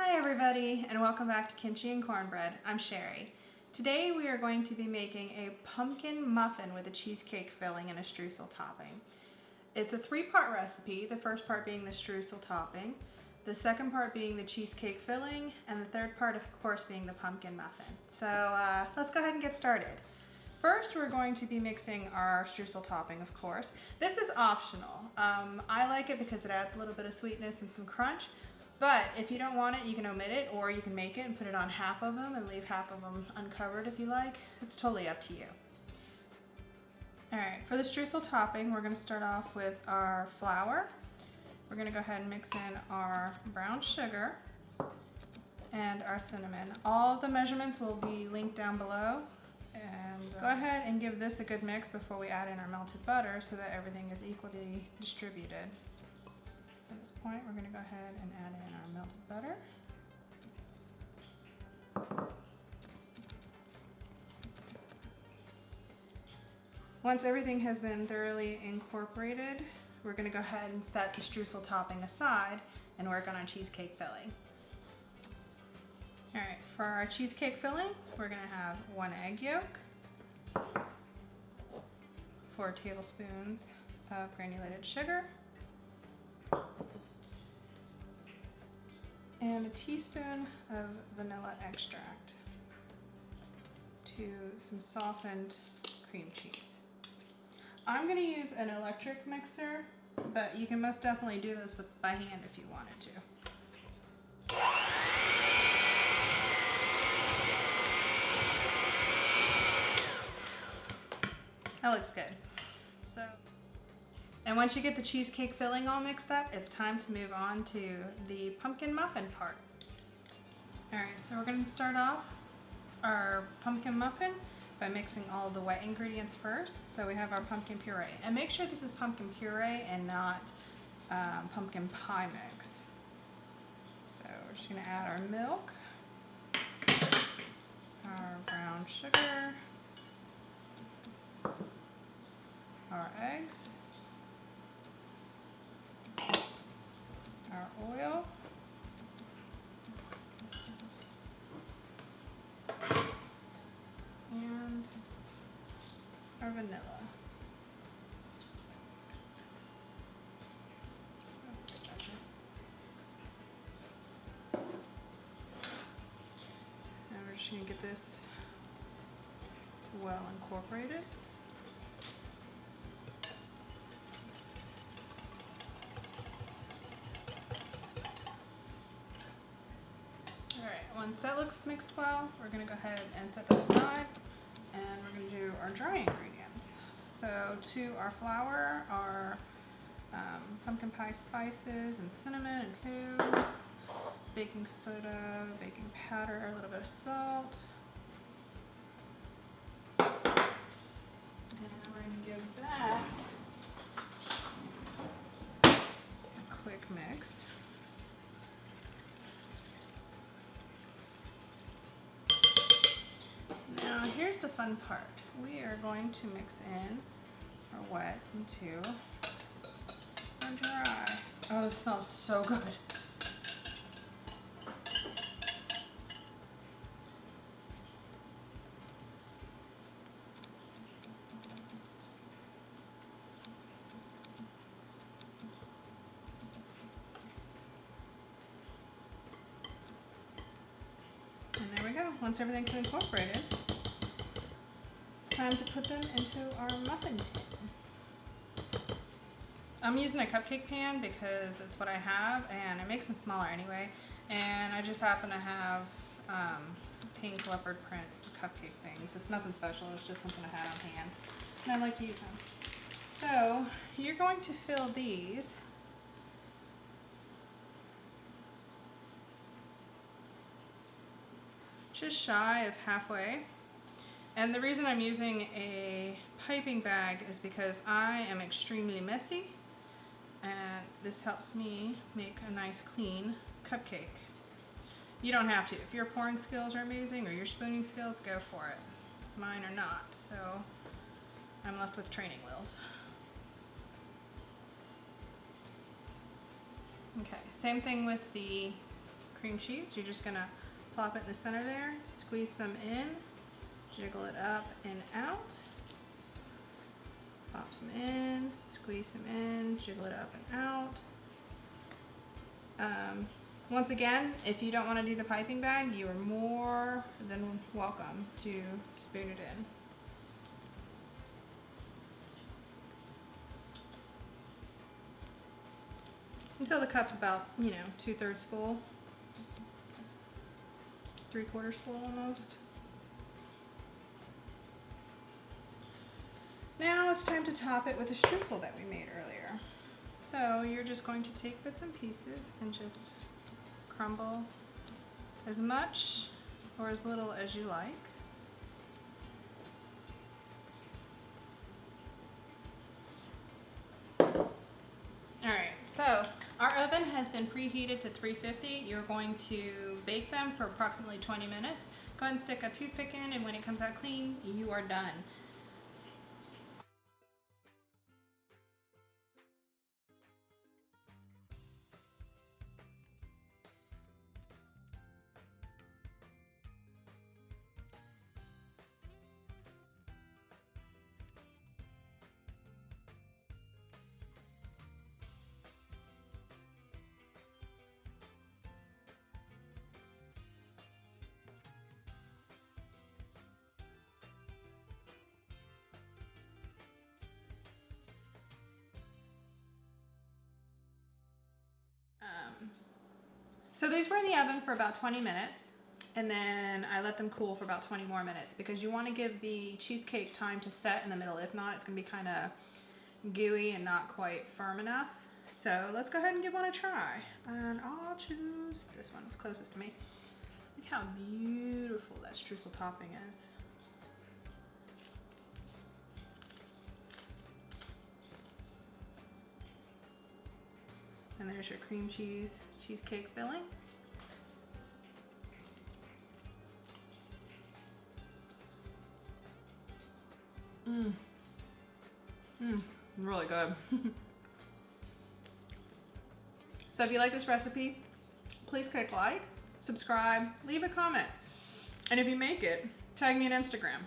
Hi everybody, and welcome back to Kimchi and Cornbread. I'm Sherry. Today we are going to be making a pumpkin muffin with a cheesecake filling and a streusel topping. It's a three-part recipe, the first part being the streusel topping, the second part being the cheesecake filling, and the third part of course being the pumpkin muffin. So let's go ahead and get started. First, we're going to be mixing our streusel topping, of course. This is optional. I like it because it adds a little bit of sweetness and some crunch. But if you don't want it, you can omit it, or you can make it and put it on half of them and leave half of them uncovered if you like. It's totally up to you. Alright, for the streusel topping, we're going to start off with our flour. We're going to go ahead and mix in our brown sugar and our cinnamon. All the measurements will be linked down below. And go ahead and give this a good mix before we add in our melted butter so that everything is equally distributed. At this point, we're going to go ahead and add in our melted butter. Once everything has been thoroughly incorporated, we're going to go ahead and set the streusel topping aside and work on our cheesecake filling. Alright, for our cheesecake filling, we're going to have 1 egg yolk, 4 tablespoons of granulated sugar, and a teaspoon of vanilla extract to some softened cream cheese. I'm going to use an electric mixer, but you can most definitely do this by hand if you wanted to. That looks good. And once you get the cheesecake filling all mixed up, it's time to move on to the pumpkin muffin part. Alright, so we're going to start off our pumpkin muffin by mixing all the wet ingredients first. So we have our pumpkin puree. And make sure this is pumpkin puree and not pumpkin pie mix. So we're just going to add our milk, our brown sugar, our eggs, our oil, and our vanilla. And we're just going to get this well incorporated. Once that looks mixed well, we're going to go ahead and set that aside, and we're going to do our dry ingredients. So to our flour, our pumpkin pie spices and cinnamon and clove, baking soda, baking powder, a little bit of salt. And we're going to give that a quick mix. Now here's the fun part. We are going to mix in our wet into our dry. Oh, this smells so good. And there we go. Once everything's incorporated, time to put them into our muffin tin. I'm using a cupcake pan because it's what I have, and it makes them smaller anyway. And I just happen to have pink leopard print cupcake things. It's nothing special, it's just something I had on hand, and I like to use them. So you're going to fill these just shy of halfway. And the reason I'm using a piping bag is because I am extremely messy, and this helps me make a nice clean cupcake. You don't have to. If your pouring skills are amazing or your spooning skills, go for it. Mine are not, so I'm left with training wheels. Okay, same thing with the cream cheese. You're just gonna plop it in the center there, squeeze some in, jiggle it up and out. Pop some in, squeeze some in, jiggle it up and out. Once again, if you don't want to do the piping bag, you are more than welcome to spoon it in. Until the cup's about, 2/3 full, 3/4 full almost. Now it's time to top it with the streusel that we made earlier. So you're just going to take bits and pieces and just crumble as much or as little as you like. Alright, so our oven has been preheated to 350. You're going to bake them for approximately 20 minutes. Go ahead and stick a toothpick in, and when it comes out clean, you are done. So these were in the oven for about 20 minutes, and then I let them cool for about 20 more minutes because you want to give the cheesecake time to set in the middle. If not, it's going to be kind of gooey and not quite firm enough. So let's go ahead and give one a try. And I'll choose this one. It's closest to me. Look how beautiful that streusel topping is. And there's your cream cheese cheesecake filling. Really good. So if you like this recipe, please click like, subscribe, leave a comment. And if you make it, tag me on Instagram.